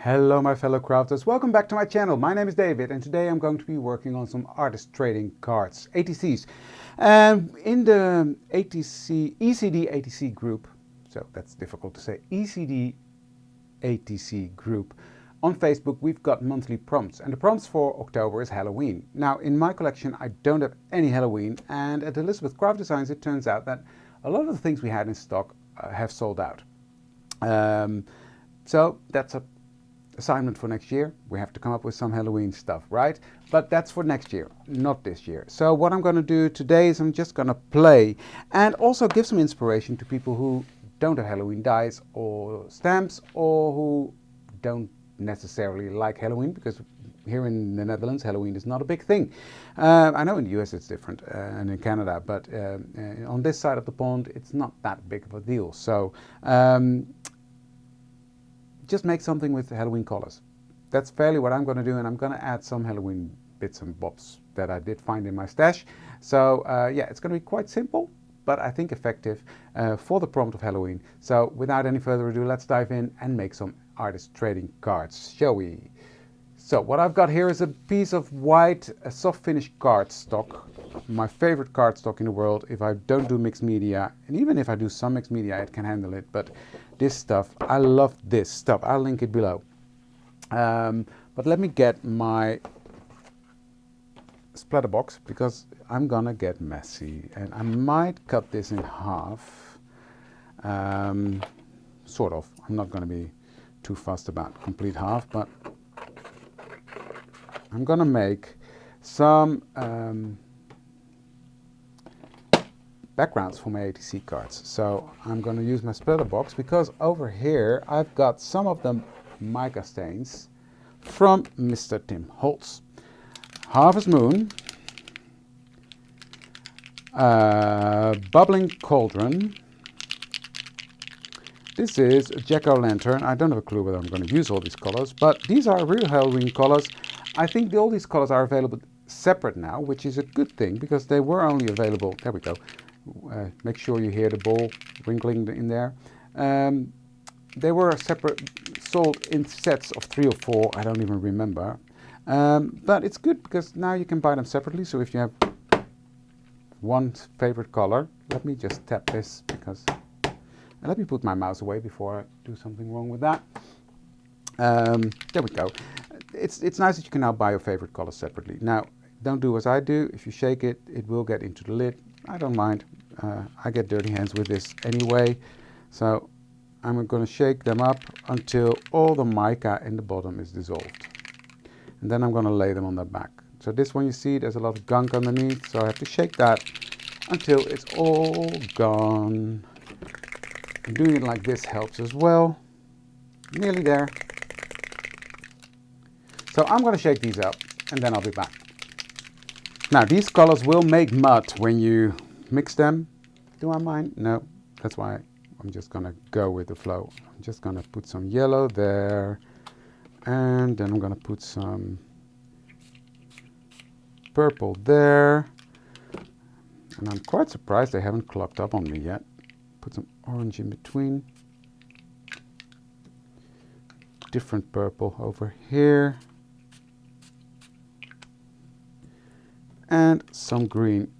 Hello my fellow crafters, welcome back to my channel. My name is David and today I'm going to be working on some artist trading cards, ATCs. In the ECD ATC group, so that's difficult to say, ECD ATC group on Facebook, we've got monthly prompts, and the prompts for October is Halloween. Now in my collection I don't have any Halloween, and at Elizabeth Craft Designs it turns out that a lot of the things we had in stock have sold out. So that's a assignment for next year. We have to come up with some Halloween stuff, right? But that's for next year, not this year. So what I'm going to do today is I'm just going to play and also give some inspiration to people who don't have Halloween dies or stamps, or who don't necessarily like Halloween, because here in the Netherlands Halloween is not a big thing. I know in the US it's different, and in Canada, but on this side of the pond it's not that big of a deal. So just make something with Halloween colors. That's fairly what I'm going to do, and I'm going to add some Halloween bits and bobs that I did find in my stash. So yeah, it's going to be quite simple, but I think effective for the prompt of Halloween. So without any further ado, let's dive in and make some artist trading cards, shall we? So what I've got here is a piece of white soft finish cardstock, my favorite cardstock in the world. If I don't do mixed media, and even if I do some mixed media, it can handle it, but this stuff, I love this stuff. I'll link it below. But let me get my splatter box, because I'm gonna get messy, and I might cut this in half, sort of. I'm not gonna be too fussed about complete half, but I'm gonna make some backgrounds for my ATC cards. So I'm going to use my splatter box, because over here I've got some of the mica stains from Mr. Tim Holtz. Harvest Moon, Bubbling Cauldron. This is a Jack-o'-lantern. I don't have a clue whether I'm going to use all these colors, but these are real Halloween colors. I think all these colors are available separate now, which is a good thing, because they were only available, there we go, make sure you hear the ball wrinkling in there. They were separate, sold in sets of 3 or 4, I don't even remember. But it's good because now you can buy them separately. So if you have one favorite color, let me just tap this, because and let me put my mouse away before I do something wrong with that. There we go. It's nice that you can now buy your favorite color separately. Now, don't do as I do. If you shake it, it will get into the lid. I don't mind. I get dirty hands with this anyway. So I'm going to shake them up until all the mica in the bottom is dissolved. And then I'm going to lay them on the back. So this one, you see there's a lot of gunk underneath, so I have to shake that until it's all gone. And doing it like this helps as well. Nearly there. So I'm going to shake these up and then I'll be back. Now these colors will make mud when you mix them. Do I mind? No. That's why I'm just going to go with the flow. I'm just going to put some yellow there, and then I'm going to put some purple there. And I'm quite surprised they haven't clogged up on me yet. Put some orange in between. Different purple over here. And some green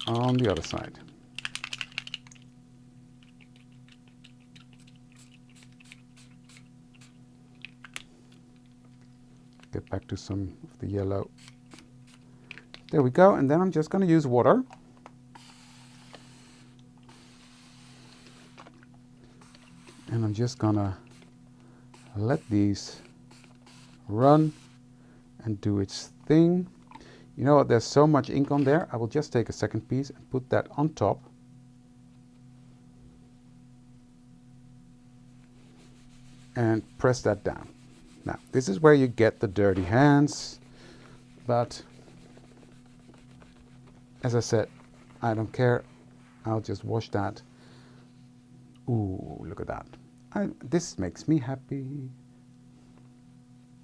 on the other side. Get back to some of the yellow. There we go, and then I'm just going to use water. And I'm just going to let these run and do its thing. You know what, there's so much ink on there, I will just take a second piece and put that on top. And press that down. Now, this is where you get the dirty hands, but as I said, I don't care. I'll just wash that. Ooh, look at that. This makes me happy.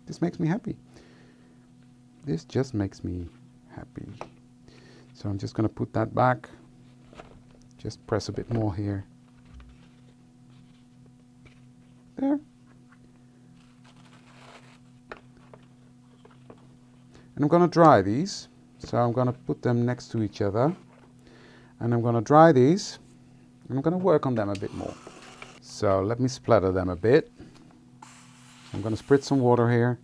This makes me happy. This just makes me happy. So I'm just going to put that back. Just press a bit more here. There. And I'm going to dry these. So I'm going to put them next to each other. And I'm going to dry these. And I'm going to work on them a bit more. So let me splatter them a bit. I'm going to spritz some water here.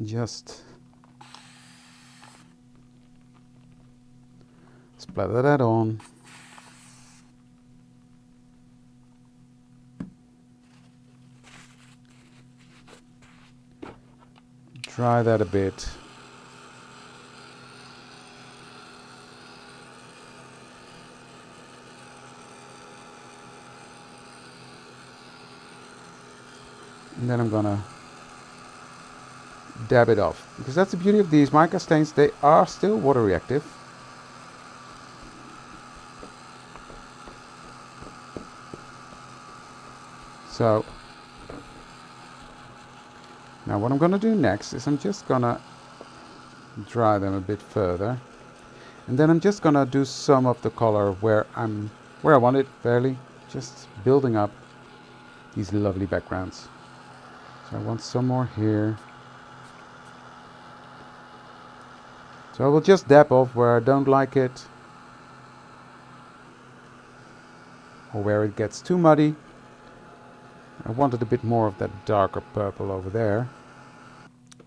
Just splatter that on. Dry that a bit. And then I'm gonna dab it off, because that's the beauty of these mica stains, they are still water reactive. So now what I'm gonna do next is I'm just gonna dry them a bit further, and then I'm just gonna do some of the color where I want it, fairly just building up these lovely backgrounds. So I want some more here. So I will just dab off where I don't like it, or where it gets too muddy. I wanted a bit more of that darker purple over there.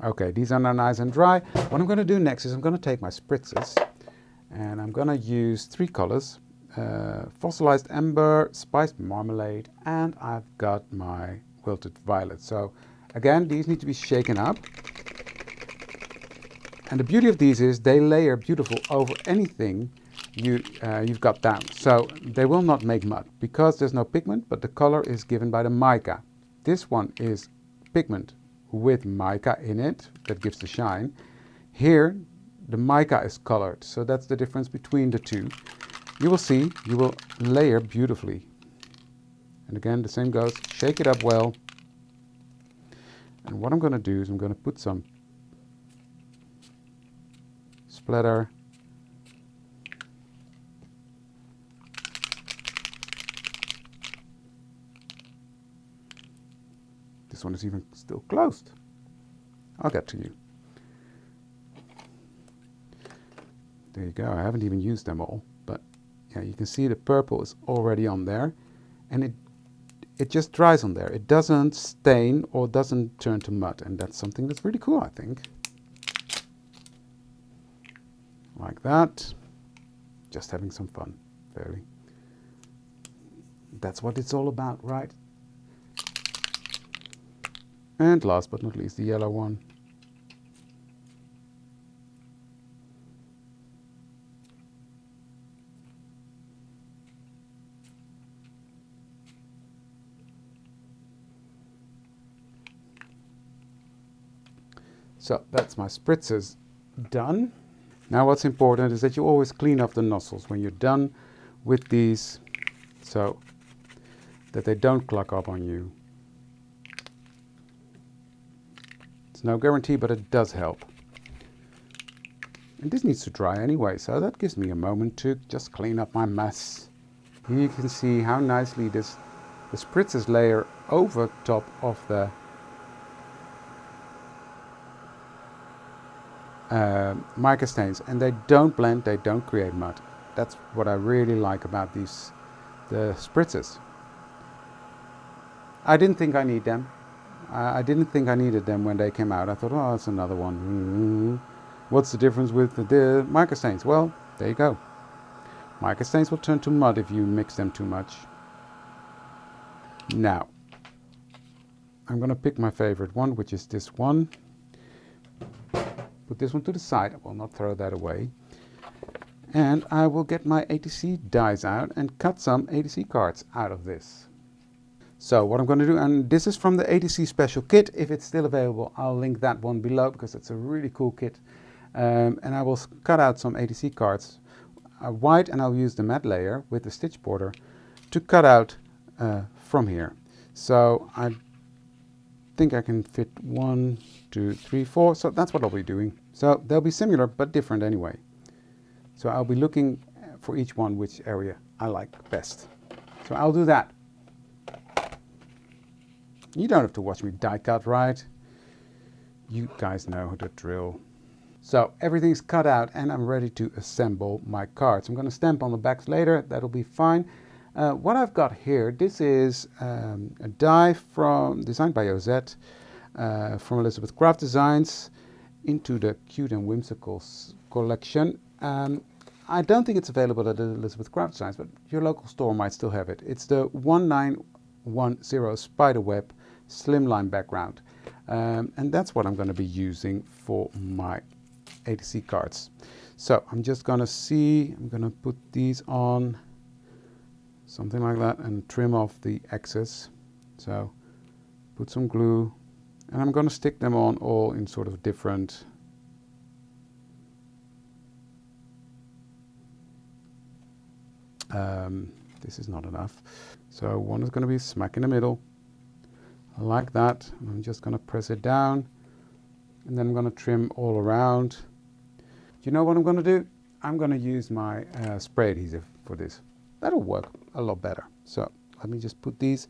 Okay, these are now nice and dry. What I'm going to do next is I'm going to take my spritzes and I'm going to use 3 colors. Fossilized amber, spiced marmalade, and I've got my wilted violet. So again, these need to be shaken up. And the beauty of these is they layer beautiful over anything you've got down. So they will not make mud because there's no pigment, but the color is given by the mica. This one is pigment with mica in it that gives the shine. Here the mica is colored, so that's the difference between the two. You will see, you will layer beautifully. And again, the same goes, shake it up well. And what I'm going to do is I'm going to put some splatter This one is even still closed. I'll get to you. There you go. I haven't even used them all, but yeah, you can see the purple is already on there, and it just dries on there. It doesn't stain or doesn't turn to mud, and that's something that's really cool, I think. Like that. Just having some fun, fairly. That's what it's all about, right? And last but not least, the yellow one. So that's my spritzes done. Now what's important is that you always clean up the nozzles when you're done with these, so that they don't clog up on you. It's no guarantee, but it does help. And this needs to dry anyway, so that gives me a moment to just clean up my mess. Here you can see how nicely the spritzes layer over top of the mica stains, and they don't blend, they don't create mud. That's what I really like about the spritzes. I didn't think I need them. I didn't think I needed them when they came out. I thought, oh, that's another one. What's the difference with the mica stains? Well, there you go. Mica stains will turn to mud if you mix them too much. Now, I'm going to pick my favorite one, which is this one. Put this one to the side. I will not throw that away. And I will get my ATC dies out and cut some ATC cards out of this. So what I'm going to do, and this is from the ATC special kit. If it's still available, I'll link that one below because it's a really cool kit. And I will cut out some ATC cards white, and I'll use the matte layer with the stitch border to cut out from here. So I think I can fit 1, 2, 3, 4. So that's what I'll be doing. So they'll be similar but different anyway. So I'll be looking for each one which area I like best. So I'll do that. You don't have to watch me die cut, right? You guys know the drill. So everything's cut out and I'm ready to assemble my cards. I'm going to stamp on the backs later, that'll be fine. What I've got here, this is a die designed by Ozette from Elizabeth Craft Designs into the Cute and Whimsicals collection. I don't think it's available at Elizabeth Craft Designs, but your local store might still have it. It's the 1910 Spiderweb slimline background. And that's what I'm going to be using for my ATC cards. So I'm just going to put these on something like that and trim off the excess. So put some glue and I'm going to stick them on all in sort of different this is not enough. So one is going to be smack in the middle like that. And I'm just going to press it down and then I'm going to trim all around. You know what I'm going to do? I'm going to use my spray adhesive for this. That'll work a lot better. So let me just put these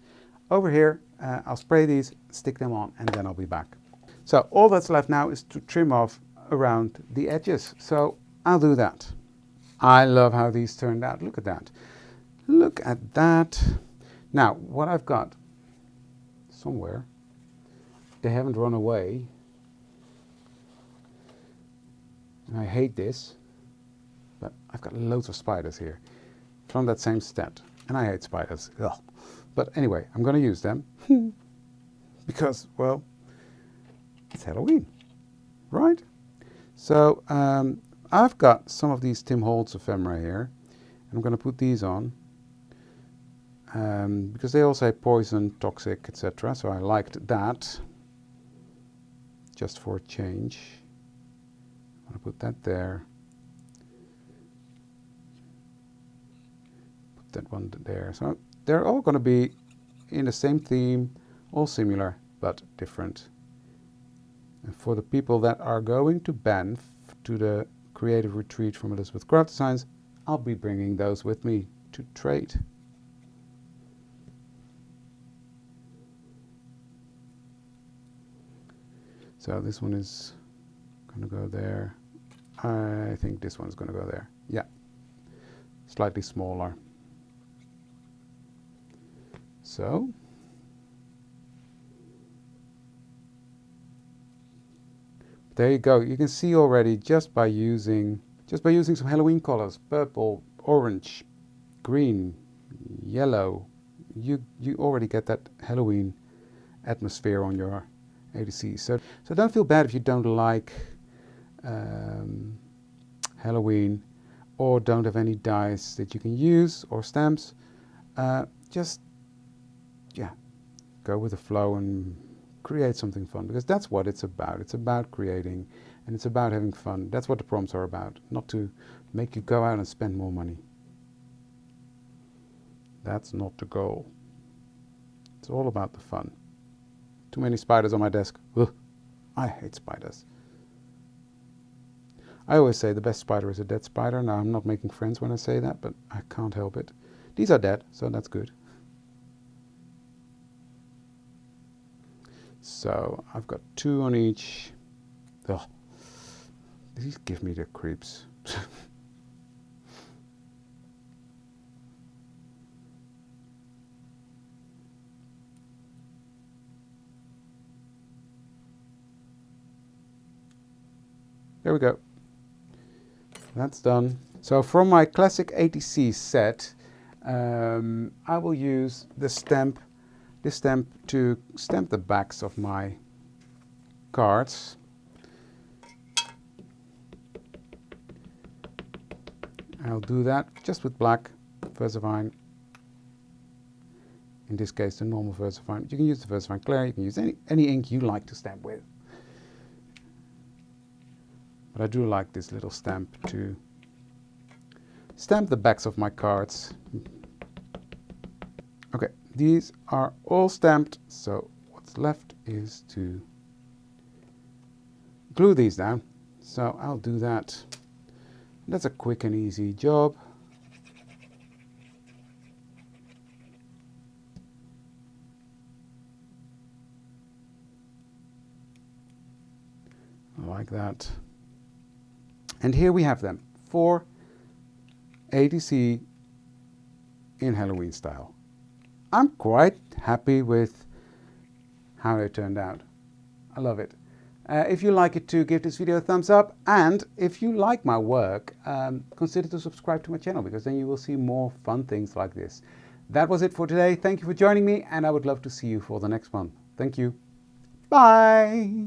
over here. I'll spray these, stick them on, and then I'll be back. So all that's left now is to trim off around the edges. So I'll do that. I love how these turned out. Look at that. Look at that. Now, what I've got somewhere, they haven't run away. And I hate this, but I've got loads of spiders here from that same set. And I hate spiders. Ugh. But anyway, I'm going to use them because, well, it's Halloween, right? So I've got some of these Tim Holtz ephemera here. I'm going to put these on because they all say poison, toxic, etc. So I liked that just for a change. I'm going to put that there. Put that one there. So they're all going to be in the same theme, all similar but different. And for the people that are going to Banff to the creative retreat from Elizabeth Craft Designs, I'll be bringing those with me to trade. So this one is going to go there. I think this one's going to go there. Yeah, slightly smaller. So there you go. You can see already just by using some Halloween colors, purple, orange, green, yellow, you already get that Halloween atmosphere on your ATC. So don't feel bad if you don't like Halloween or don't have any dies that you can use or stamps. Just go with the flow and create something fun, because that's what it's about. It's about creating and it's about having fun. That's what the prompts are about, not to make you go out and spend more money. That's not the goal. It's all about the fun. Too many spiders on my desk. Ugh, I hate spiders. I always say the best spider is a dead spider. Now, I'm not making friends when I say that, but I can't help it. These are dead, so that's good. So I've got 2 on each. Ugh, these give me the creeps. There we go. That's done. So from my classic ATC set, I will use this stamp to stamp the backs of my cards. I'll do that just with black VersaFine. In this case, the normal VersaFine. You can use the VersaFine Clear. You can use any ink you like to stamp with. But I do like this little stamp to stamp the backs of my cards. Okay, these are all stamped, so what's left is to glue these down. So I'll do that. That's a quick and easy job. Like that. And here we have them, 4 ATC in Halloween style. I'm quite happy with how they turned out. I love it. If you like it too, give this video a thumbs up, and if you like my work, consider to subscribe to my channel, because then you will see more fun things like this. That was it for today. Thank you for joining me, and I would love to see you for the next one. Thank you. Bye.